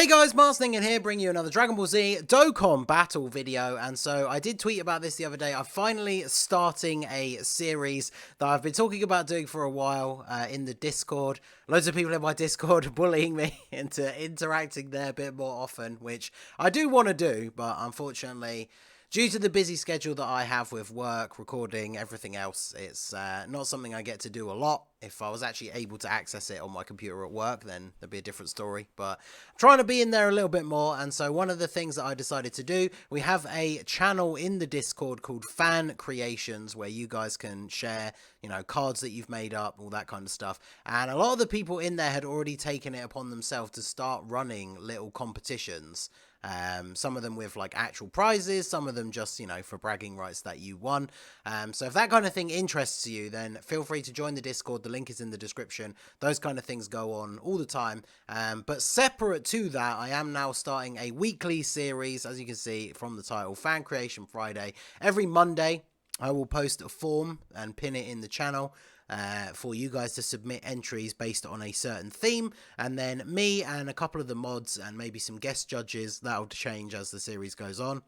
Hey guys, Marsningen here, bringing you another Dragon Ball Z Dokkan Battle video, and so I did tweet about this the other day. I'm finally starting a series that I've been talking about doing for a while in the Discord. Loads of people in my Discord bullying me into interacting there a bit more often, which I do want to do, but unfortunately, due to the busy schedule that I have with work, recording, everything else, it's not something I get to do a lot. If I was actually able to access it on my computer at work, then there'd be a different story. But I'm trying to be in there a little bit more. And so one of the things that I decided to do, we have a channel in the Discord called Fan Creations, where you guys can share, cards that you've made up, all that kind of stuff. And a lot of the people in there had already taken it upon themselves to start running little competitions. Some of them with like actual prizes, some of them just, for bragging rights that you won. So if that kind of thing interests you, then feel free to join the Discord. The link is in the description. Those kind of things go on all the time. But separate to that, I am now starting a weekly series, as you can see from the title, Fan Creation Friday. Every Monday, I will post a form and pin it in the channel. For you guys to submit entries based on a certain theme, and then me and a couple of the mods and maybe some guest judges, that'll change as the series goes on.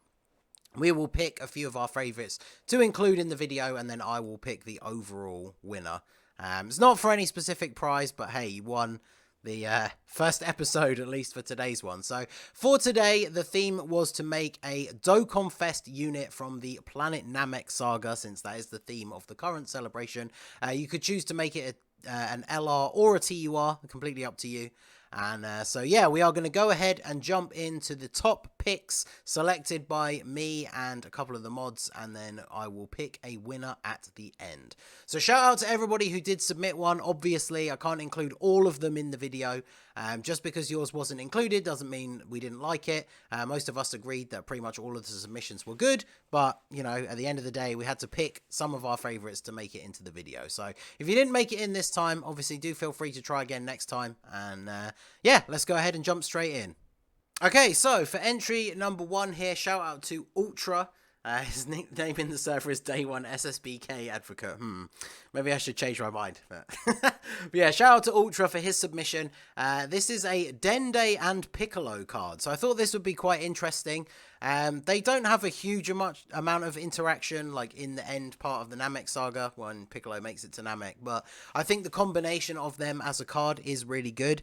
We will pick a few of our favourites to include in the video, and then I will pick the overall winner. It's not for any specific prize, but hey, you won the first episode, at least for today's one. So for today, the theme was to make a Dokkan Fest unit from the Planet Namek saga, since that is the theme of the current celebration. You could choose to make it an LR or a TUR, completely up to you. And so yeah, we are going to go ahead and jump into the top picks selected by me and a couple of the mods, and then I will pick a winner at the end. So shout out to everybody who did submit one. Obviously I can't include all of them in the video. Just because yours wasn't included doesn't mean we didn't like it. Most of us agreed that pretty much all of the submissions were good, but at the end of the day, we had to pick some of our favorites to make it into the video. So if you didn't make it in this time, obviously do feel free to try again next time. And yeah, let's go ahead and jump straight in. Okay, so for entry number 1 here, shout out to Ultra. His nickname in the server is Day One SSBK Advocate. Maybe I should change my mind. But yeah, shout out to Ultra for his submission. This is a Dende and Piccolo card, so I thought this would be quite interesting. They don't have a huge amount of interaction, like in the end part of the Namek saga when Piccolo makes it to Namek, but I think the combination of them as a card is really good.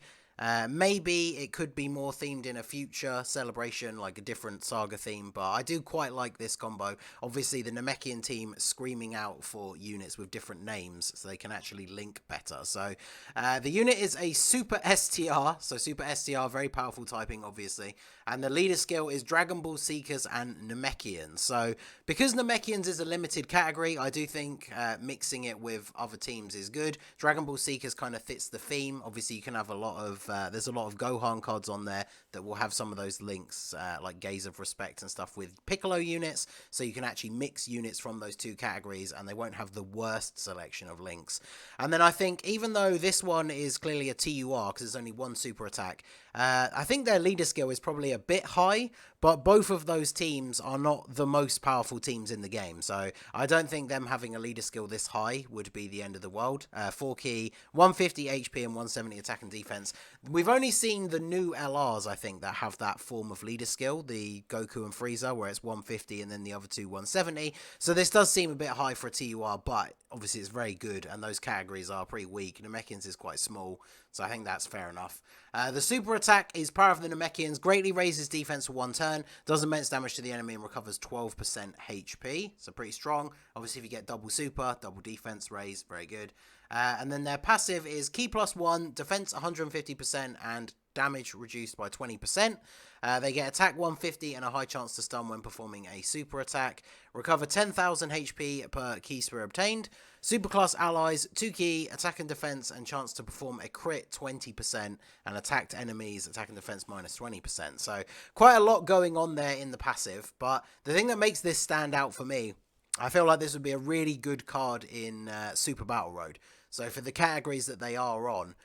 Maybe it could be more themed in a future celebration, like a different saga theme, but I do quite like this combo. Obviously, the Namekian team screaming out for units with different names so they can actually link better. So the unit is a Super STR, so Super STR, very powerful typing, obviously, and the leader skill is Dragon Ball Seekers and Namekians. So because Namekians is a limited category, I do think mixing it with other teams is good. Dragon Ball Seekers kind of fits the theme. Obviously, you can have a lot of there's a lot of Gohan cards on there that will have some of those links, like Gaze of Respect and stuff with Piccolo units, so you can actually mix units from those two categories and they won't have the worst selection of links. And then I think even though this one is clearly a TUR because there's only one super attack, I think their leader skill is probably a bit high, but both of those teams are not the most powerful teams in the game, so I don't think them having a leader skill this high would be the end of the world. 4 key, 150 HP and 170 attack and defense. We've only seen the new LRs, I think, that have that form of leader skill, the Goku and Frieza, where it's 150 and then the other two 170. So this does seem a bit high for a TUR, but obviously it's very good, and those categories are pretty weak. Namekians is quite small, so I think that's fair enough. The super attack is Power of the Namekians, greatly raises defense for 1 turn, does immense damage to the enemy and recovers 12% HP, so pretty strong. Obviously if you get double super, double defense raise, very good. And then their passive is Ki +1, defense 150% and damage reduced by 20%. They get attack 150 and a high chance to stun when performing a super attack. Recover 10,000 HP per key sphere obtained. Superclass allies, 2 key, attack and defense, and chance to perform a crit 20%, and attacked enemies, attack and defense minus 20%. So quite a lot going on there in the passive, but the thing that makes this stand out for me, I feel like this would be a really good card in Super Battle Road. So for the categories that they are on,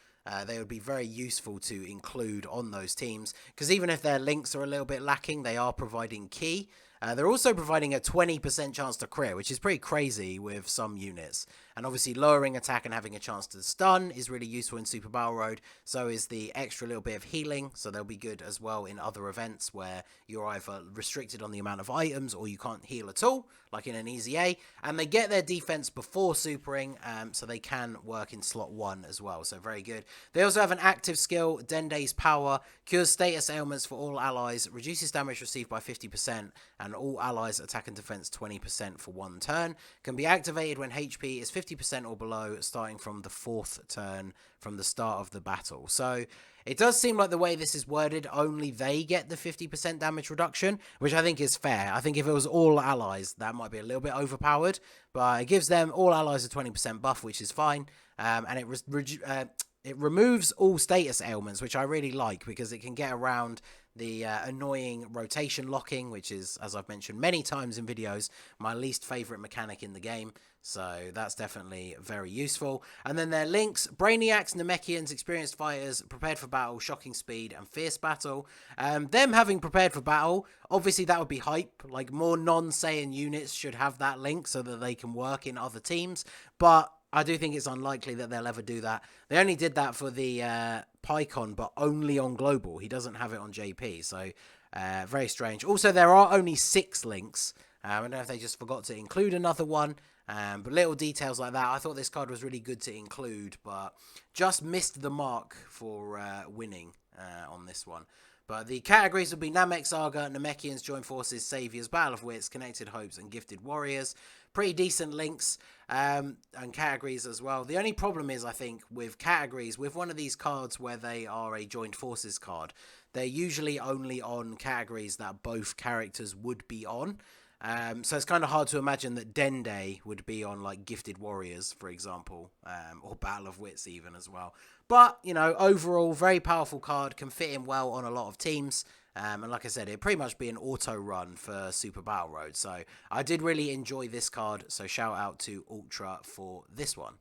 they would be very useful to include on those teams, because even if their links are a little bit lacking, they are providing key. They're also providing a 20% chance to crit, which is pretty crazy with some units. And obviously lowering attack and having a chance to stun is really useful in Super Battle Road. So is the extra little bit of healing. So they'll be good as well in other events where you're either restricted on the amount of items or you can't heal at all, like in an Easy A. And they get their defense before supering, so they can work in slot 1 as well. So very good. They also have an active skill, Dende's Power, cures status ailments for all allies, reduces damage received by 50%, and all allies attack and defense 20% for 1 turn. Can be activated when HP is 50% or below, starting from the 4th turn from the start of the battle. So it does seem like the way this is worded, only they get the 50% damage reduction, which I think is fair. I think if it was all allies, that might be a little bit overpowered, but it gives them all allies a 20% buff, which is fine. And it removes all status ailments, which I really like because it can get around the annoying rotation locking, which is, as I've mentioned many times in videos, my least favourite mechanic in the game. So that's definitely very useful. And then their links: Brainiacs, Namekians, Experienced Fighters, Prepared for Battle, Shocking Speed, and Fierce Battle. Them having Prepared for Battle, obviously that would be hype. Like, more non-Saiyan units should have that link so that they can work in other teams. But I do think it's unlikely that they'll ever do that. They only did that for the PyCon, but only on Global. He doesn't have it on JP, so very strange. Also, there are only 6 links. I don't know if they just forgot to include another one, but little details like that. I thought this card was really good to include, but just missed the mark for winning on this one. But the categories will be Namek Saga, Namekians, Joint Forces, Saviors, Battle of Wits, Connected Hopes, and Gifted Warriors. Pretty decent links and categories as well. The only problem is, I think, with categories, with one of these cards where they are a Joint Forces card, they're usually only on categories that both characters would be on. So it's kind of hard to imagine that Dende would be on, like, Gifted Warriors, for example, or Battle of Wits even as well. But, you know, overall, very powerful card, can fit in well on a lot of teams. And like I said, it'd pretty much be an auto run for Super Battle Road. So I did really enjoy this card. So shout out to Ultra for this one.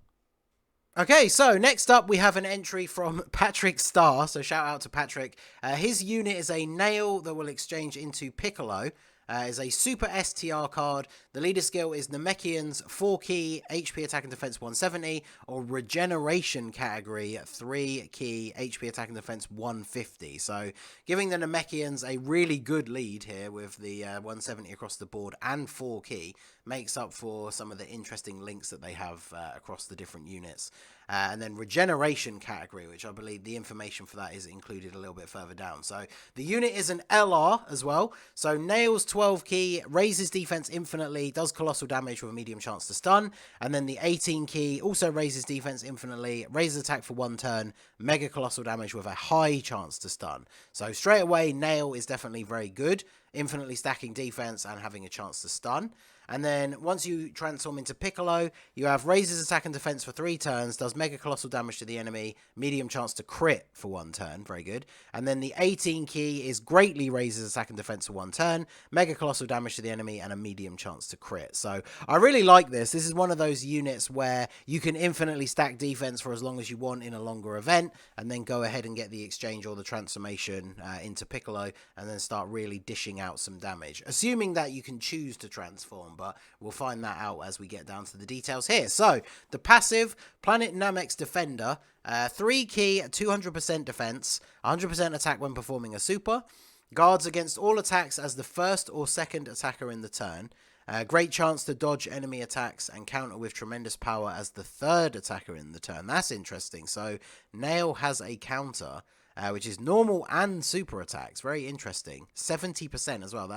Okay, so next up we have an entry from Patrick Starr. So shout out to Patrick. His unit is a nail that will exchange into Piccolo. Is a super STR card. The leader skill is Namekians, 4 key, HP attack and defense 170, or regeneration category, 3 key, HP attack and defense 150. So giving the Namekians a really good lead here with the 170 across the board and 4 key makes up for some of the interesting links that they have across the different units. And then regeneration category, which I believe the information for that is included a little bit further down. So the unit is an LR as well. So nails 12 key, raises defense infinitely, does colossal damage with a medium chance to stun. And then the 18 key also raises defense infinitely, raises attack for 1 turn, mega colossal damage with a high chance to stun. So straight away, nail is definitely very good. Infinitely stacking defense and having a chance to stun. And then once you transform into Piccolo, you have raises attack and defense for 3 turns, does mega colossal damage to the enemy, medium chance to crit for 1 turn, very good. And then the 18 key is greatly raises attack and defense for 1 turn, mega colossal damage to the enemy, and a medium chance to crit. So I really like this. This is one of those units where you can infinitely stack defense for as long as you want in a longer event, and then go ahead and get the exchange or the transformation into Piccolo, and then start really dishing out some damage. Assuming that you can choose to transform, but we'll find that out as we get down to the details here. So, the passive, Planet Namek's Defender, 3 key, 200% defense, 100% attack when performing a super, guards against all attacks as the first or second attacker in the turn, great chance to dodge enemy attacks and counter with tremendous power as the third attacker in the turn. That's interesting. So, Nail has a counter, which is normal and super attacks. Very interesting. 70% as well.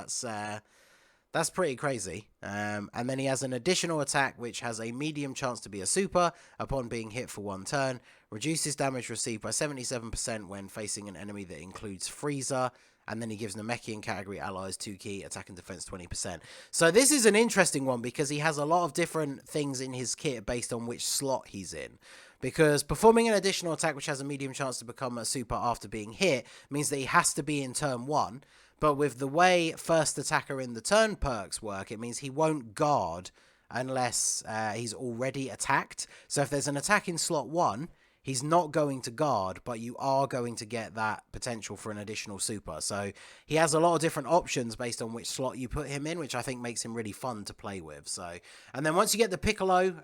That's pretty crazy. And then he has an additional attack which has a medium chance to be a super upon being hit for 1 turn. Reduces damage received by 77% when facing an enemy that includes Frieza. And then he gives Namekian category allies 2 key, attack and defense 20%. So this is an interesting one because he has a lot of different things in his kit based on which slot he's in. Because performing an additional attack which has a medium chance to become a super after being hit means that he has to be in turn 1. But with the way first attacker in the turn perks work, it means he won't guard unless he's already attacked. So if there's an attack in slot 1, he's not going to guard, but you are going to get that potential for an additional super. So he has a lot of different options based on which slot you put him in, which I think makes him really fun to play with. So, and then once you get the Piccolo,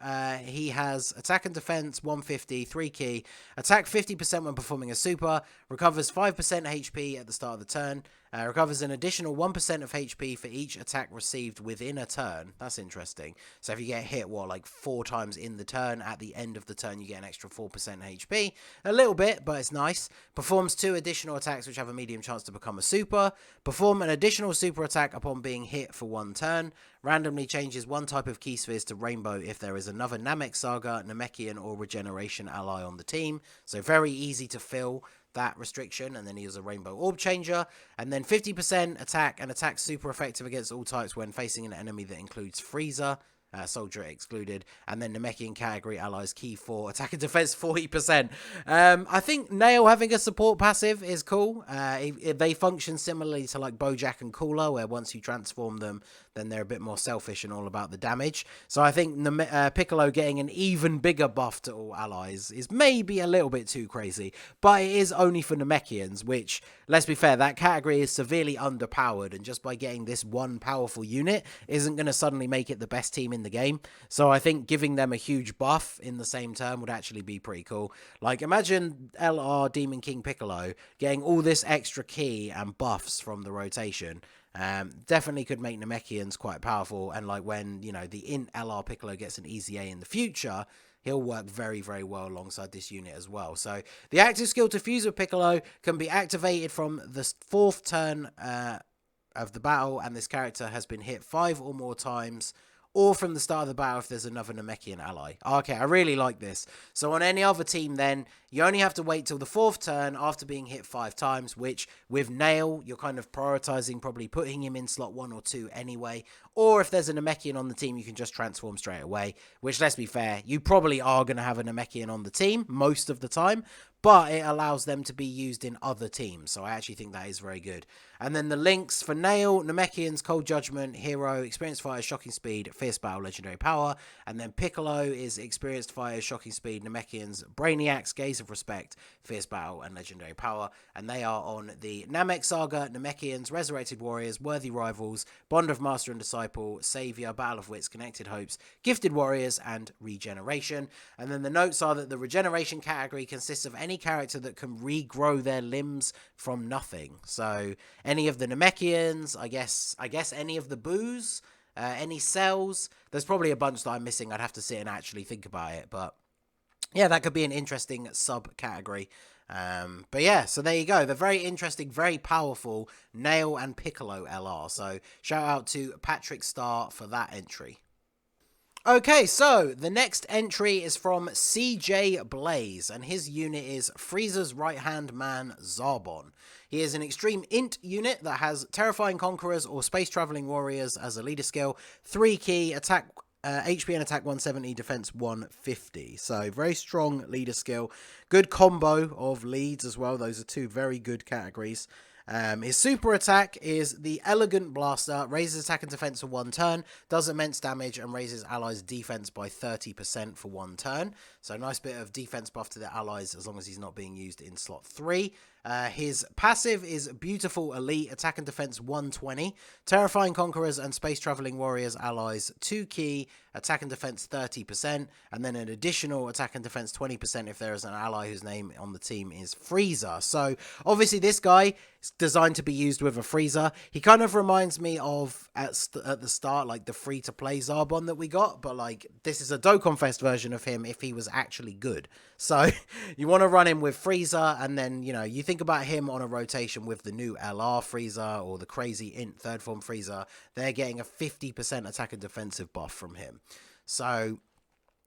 he has attack and defense 150, 3 key, attack 50% when performing a super, recovers 5% HP at the start of the turn, recovers an additional 1% of HP for each attack received within a turn. That's interesting. So if you get hit, like 4 times in the turn, at the end of the turn, you get an extra 4% HP. A little bit, but it's nice. Performs 2 additional attacks which have a medium chance to become a super. Perform an additional super attack upon being hit for 1 turn. Randomly changes 1 type of key spheres to rainbow if there is another Namek Saga, Namekian, or Regeneration ally on the team. So very easy to fill that restriction, and then he has a rainbow orb changer, and then 50% attack and attack super effective against all types when facing an enemy that includes Frieza, soldier excluded, and then Namekian category allies key 4 attack and defense 40%. I think Nail having a support passive is cool. They function similarly to like Bojack and Cooler, where once you transform them, then they're a bit more selfish and all about the damage. So I think Piccolo getting an even bigger buff to all allies is maybe a little bit too crazy, but it is only for Namekians, which, let's be fair, that category is severely underpowered, and just by getting this one powerful unit isn't going to suddenly make it the best team in the game. So I think giving them a huge buff in the same turn would actually be pretty cool. Like, imagine LR Demon King Piccolo getting all this extra key and buffs from the rotation. Definitely could make Namekians quite powerful, and like when, you know, the int LR Piccolo gets an easy A in the future, he'll work very, very well alongside this unit as well. So the active skill to fuse with Piccolo can be activated from the 4th turn of the battle, and this character has been hit 5 or more times, or from the start of the battle if there's another Namekian ally. Okay, I really like this. So on any other team then, you only have to wait till the 4th turn after being hit 5 times, which with Nail, you're kind of prioritizing probably putting him in slot 1 or 2 anyway. Or if there's a Namekian on the team, you can just transform straight away, which, let's be fair, you probably are going to have a Namekian on the team most of the time, but it allows them to be used in other teams. So I actually think that is very good. And then the links for Nail, Namekians, Cold Judgment, Hero, Experienced Fire, Shocking Speed, Fierce Battle, Legendary Power. And then Piccolo is Experienced Fire, Shocking Speed, Namekians, Brainiacs, Gaze of Respect, Fierce Battle, and Legendary Power. And they are on the Namek Saga, Namekians, Resurrected Warriors, Worthy Rivals, Bond of Master and Disciple, Savior, Battle of Wits, Connected Hopes, Gifted Warriors, and Regeneration. And then the notes are that the Regeneration category consists of any character that can regrow their limbs from nothing. So any of the Namekians, I guess any of the Boos, any Cells. There's probably a bunch that I'm missing. I'd have to sit and actually think about it, but yeah, that could be an interesting subcategory. But yeah, so there you go. The very interesting, very powerful Nail and Piccolo LR. So shout out to Patrick Starr for that entry. Okay, so the next entry is from CJ Blaze, and his unit is Frieza's right-hand man, Zarbon. He is an extreme int unit that has Terrifying Conquerors or Space Traveling Warriors as a leader skill, 3 key, attack HP and attack 170, defense 150. So very strong leader skill. Good combo of leads as well. Those are 2 very good categories. His super attack is the Elegant Blaster, raises attack and defense for 1 turn, does immense damage, and raises allies' defense by 30% for 1 turn. So a nice bit of defense buff to the allies as long as he's not being used in slot 3. His passive is Beautiful Elite, attack and defense 120, Terrifying Conquerors and Space Traveling Warriors allies 2 key, attack and defense 30%, and then an additional attack and defense 20% if there is an ally whose name on the team is Frieza. So obviously this guy is designed to be used with a Frieza. He kind of reminds me of, at the start, like the free-to-play Zarbon that we got, but like this is a Dokkan Fest version of him if he was actually good. So you want to run him with Frieza, and then, you know, you think about him on a rotation with the new LR Frieza or the crazy int 3rd form Frieza, they're getting a 50% attack and defensive buff from him. So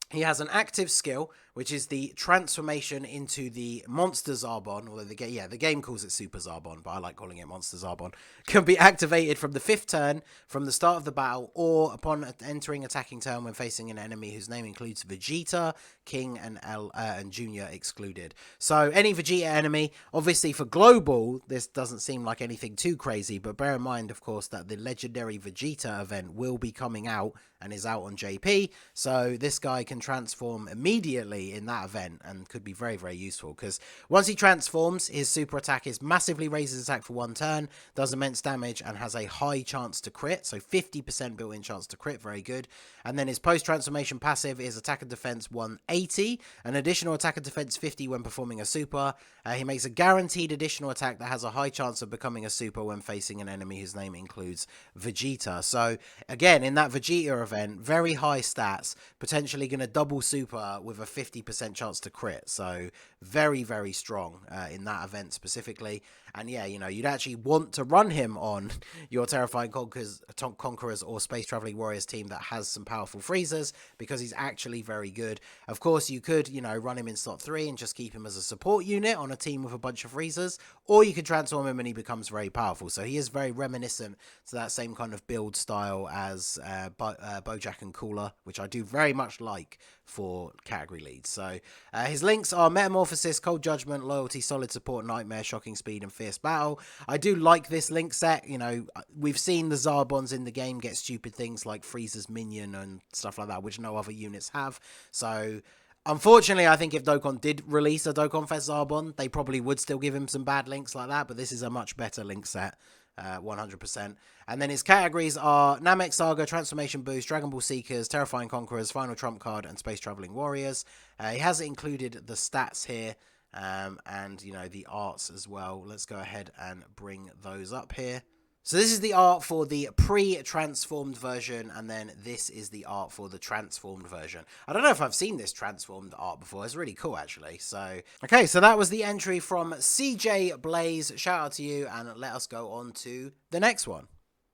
he has an active skill, which is the transformation into the Monster Zarbon, although the game calls it Super Zarbon, but I like calling it Monster Zarbon, can be activated from the 5th turn, from the start of the battle, or upon entering attacking turn when facing an enemy whose name includes Vegeta, King, and Junior excluded. So any Vegeta enemy, obviously for global, this doesn't seem like anything too crazy, but bear in mind, of course, that the legendary Vegeta event will be coming out and is out on JP, so this guy can transform immediately specifically in that event, and could be very, very useful, because once he transforms, his super attack is massively raises attack for 1 turn, does immense damage, and has a high chance to crit, so 50% built-in chance to crit, very good. And then his post-transformation passive is attack and defense 180, an additional attack and defense 50 when performing a super. He makes a guaranteed additional attack that has a high chance of becoming a super when facing an enemy whose name includes Vegeta. So again, in that Vegeta event, very high stats, potentially going to double super with a 50% chance to crit. So very, very strong in that event specifically. And yeah, you know, you'd actually want to run him on your Terrifying Conquerors or Space Traveling Warriors team that has some powerful freezers, because he's actually very good. Of course, you could, you know, run him in slot 3 and just keep him as a support unit on a team with a bunch of freezers, or you could transform him and he becomes very powerful. So he is very reminiscent to that same kind of build style as Bojack and Cooler, which I do very much like for category leads. So his links are Metamorphosis, Cold Judgment, Loyalty, Solid Support, Nightmare, Shocking Speed, and Fierce Battle. I do like this link set. You know, we've seen the Zarbons in the game get stupid things like Freezer's Minion and stuff like that, which no other units have. So unfortunately, I think if Dokkan did release a Dokkan Fest Zarbon, they probably would still give him some bad links like that, but this is a much better link set. 100%. And then his categories are Namek Saga, Transformation Boost, Dragon Ball Seekers, Terrifying Conquerors, Final Trump Card, and Space Traveling Warriors. He has included the stats here, and, you know, the arts as well. Let's go ahead and bring those up here. So this is the art for the pre-transformed version, and then this is the art for the transformed version. I don't know if I've seen this transformed art before. It's really cool, actually. So, okay, so that was the entry from CJ Blaze. Shout out to you, and let us go on to the next one.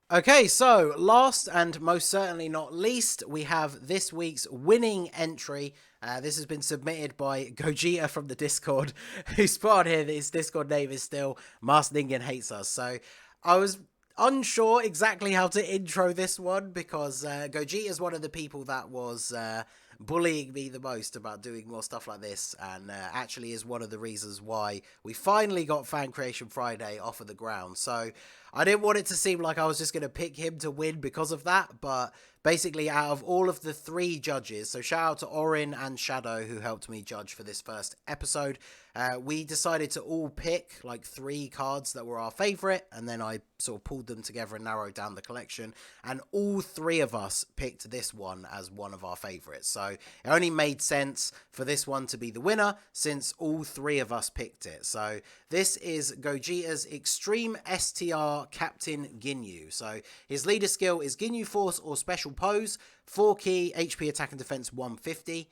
Okay, so last and most certainly not least, we have this week's winning entry. This has been submitted by Gogeta from the Discord, who's put on here that his Discord name is still Master Ningen Hates Us. So I was unsure exactly how to intro this one, because Gogeta is one of the people that was bullying me the most about doing more stuff like this, and actually is one of the reasons why we finally got Fan Creation Friday off of the ground. So I didn't want it to seem like I was just going to pick him to win because of that, but basically out of all of the 3 judges, so shout out to Orin and Shadow who helped me judge for this first episode, we decided to all pick like 3 cards that were our favourite, and then I sort of pulled them together and narrowed down the collection, and all 3 of us picked this one as one of our favourites. So it only made sense for this one to be the winner since all 3 of us picked it. So this is Gogeta's Extreme STR Captain Ginyu. So his leader skill is Ginyu Force or Special Pose, 4 key, HP attack and defense 150.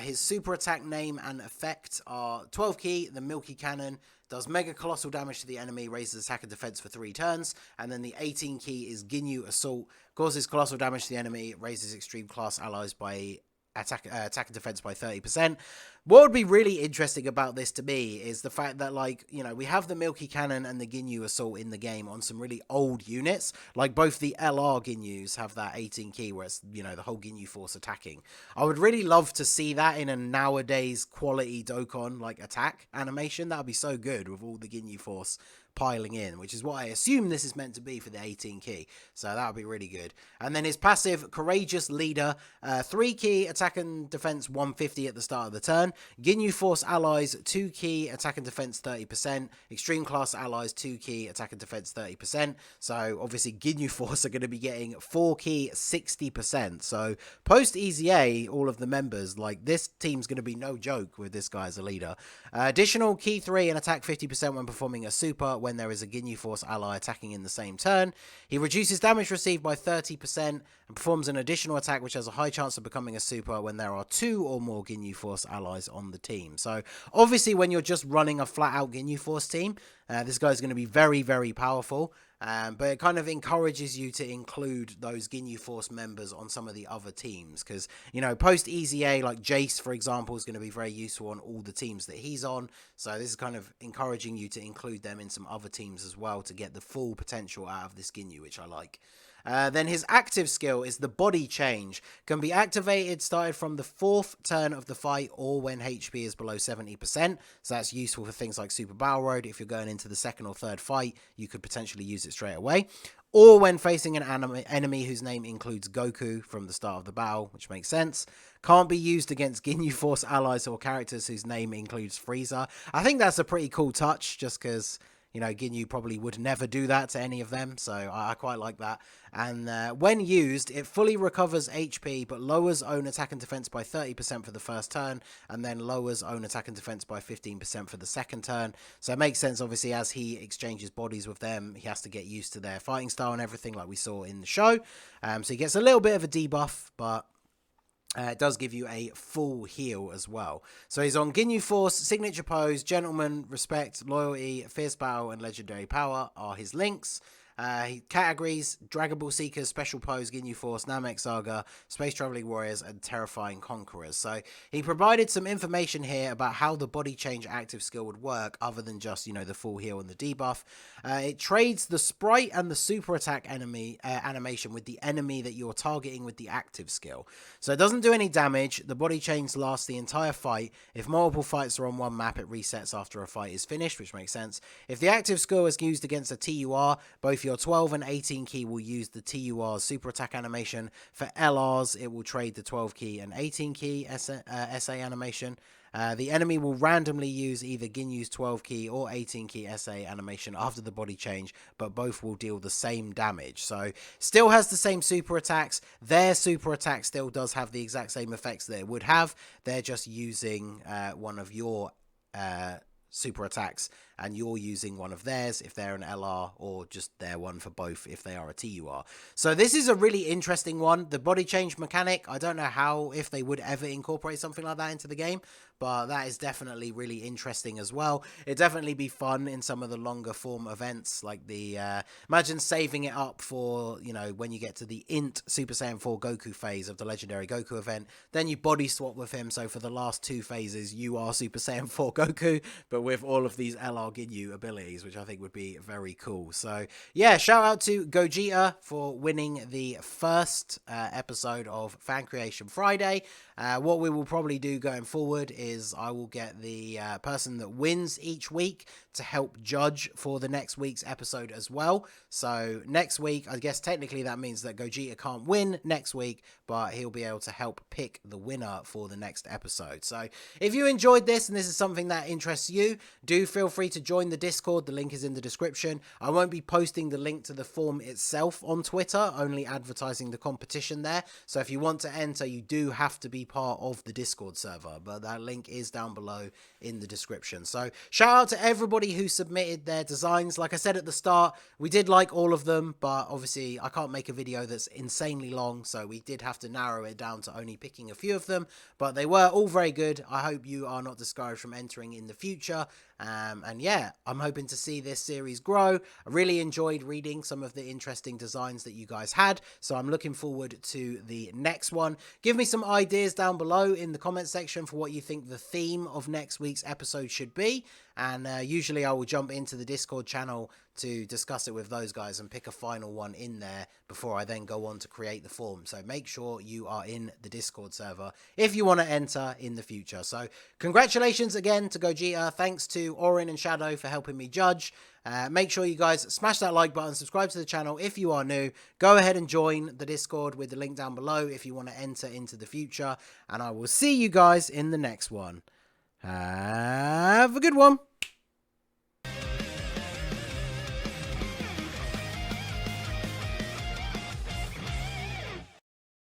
His super attack name and effect are 12 key, the Milky Cannon, does mega colossal damage to the enemy, raises attack and defense for 3 turns, and then the 18 key is Ginyu Assault, causes colossal damage to the enemy, raises extreme class allies by attack and defense by 30%. What would be really interesting about this to me is the fact that, like, you know, we have the Milky Cannon and the Ginyu Assault in the game on some really old units. Like, both the LR Ginyus have that 18 key where it's, you know, the whole Ginyu Force attacking. I would really love to see that in a nowadays quality Dokkan, like, attack animation. That would be so good with all the Ginyu Force piling in, which is what I assume this is meant to be for the 18 key. So that would be really good. And then his passive, Courageous Leader, 3 key, attack and defense 150 at the start of the turn. Ginyu Force allies, 2 key, attack and defense 30%. Extreme class allies, 2 key, attack and defense 30%. So obviously Ginyu Force are going to be getting 4 key, 60%. So post EZA, all of the members, like, this team's going to be no joke with this guy as a leader. Additional key 3 and attack 50% when performing a super when there is a Ginyu Force ally attacking in the same turn. He reduces damage received by 30% and performs an additional attack which has a high chance of becoming a super when there are 2 or more Ginyu Force allies on the team. So obviously when you're just running a flat out Ginyu Force team, this guy's going to be very, very powerful. But it kind of encourages you to include those Ginyu Force members on some of the other teams. Because, you know, post EZA, like Jace, for example, is going to be very useful on all the teams that he's on. So this is kind of encouraging you to include them in some other teams as well to get the full potential out of this Ginyu, which I like. Then his active skill is the Body Change. Can be activated started from the 4th turn of the fight or when HP is below 70%. So that's useful for things like Super Battle Road. If you're going into the 2nd or 3rd fight, you could potentially use it straight away. or when facing an enemy whose name includes Goku from the start of the battle, which makes sense. Can't be used against Ginyu Force allies or characters whose name includes Frieza. I think that's a pretty cool touch, just because, you know, Ginyu probably would never do that to any of them, so I quite like that. And when used, it fully recovers HP, but lowers own attack and defense by 30% for the first turn, and then lowers own attack and defense by 15% for the second turn. So it makes sense, obviously, as he exchanges bodies with them, he has to get used to their fighting style and everything, like we saw in the show. So he gets a little bit of a debuff, but it does give you a full heal as well. So he's on Ginyu Force, Signature Pose, Gentleman, Respect, Loyalty, Fierce Battle, and Legendary Power are his links. Categories: Dragon Ball Seekers, Special Pose, Ginyu Force, Namek Saga, Space Traveling Warriors, and Terrifying Conquerors. So he provided some information here about how the body change active skill would work, other than just, you know, the full heal and the debuff. It trades the sprite and the super attack enemy animation with the enemy that you're targeting with the active skill. So it doesn't do any damage. The body change lasts the entire fight. If multiple fights are on one map, it resets after a fight is finished, which makes sense. If the active skill is used against a TUR, both your 12 and 18 key will use the TUR's super attack animation. For LRs, it will trade the 12 key and 18 key SA animation. The enemy will randomly use either Ginyu's 12 key or 18 key SA animation after the body change, but both will deal the same damage. So still has the same super attacks. Their super attack still does have the exact same effects that it would have. They're just using one of your super attacks, and you're using one of theirs if they're an LR, or just their one for both if they are a TUR. So this is a really interesting one. The body change mechanic, I don't know how, if they would ever incorporate something like that into the game, but that is definitely really interesting as well. It'd definitely be fun in some of the longer form events, like the imagine saving it up for, you know, when you get to the Int Super Saiyan 4 Goku phase of the Legendary Goku event, then you body swap with him, so for the last two phases you are Super Saiyan 4 Goku, but with all of these LR Ginyu abilities, which I think would be very cool. So yeah, shout out to Gogeta for winning the first episode of Fan Creation Friday. What we will probably do going forward is I will get the person that wins each week to help judge for the next week's episode as well. So next week, I guess technically that means that Gogeta can't win next week, but he'll be able to help pick the winner for the next episode. So if you enjoyed this and this is something that interests you, do feel free to join the Discord. The link is in the description. I won't be posting the link to the form itself on Twitter, only advertising the competition there. So if you want to enter, you do have to be part of the Discord server, but that link is down below in the description. So shout out to everybody who submitted their designs. Like I said at the start, we did like all of them, but obviously I can't make a video that's insanely long, so we did have to narrow it down to only picking a few of them, but they were all very good. I hope you are not discouraged from entering in the future. And yeah, I'm hoping to see this series grow. I really enjoyed reading some of the interesting designs that you guys had, so I'm looking forward to the next one. Give me some ideas down below in the comment section for what you think the theme of next week's episode should be, and usually I will jump into the Discord channel to discuss it with those guys and pick a final one in there before I then go on to create the form. So make sure you are in the Discord server if you want to enter in the future. So congratulations again to Gogeta. Thanks to Orin and Shadow for helping me judge. Make sure you guys smash that like button, subscribe to the channel if you are new. Go ahead and join the Discord with the link down below if you want to enter into the future. And I will see you guys in the next one. Have a good one.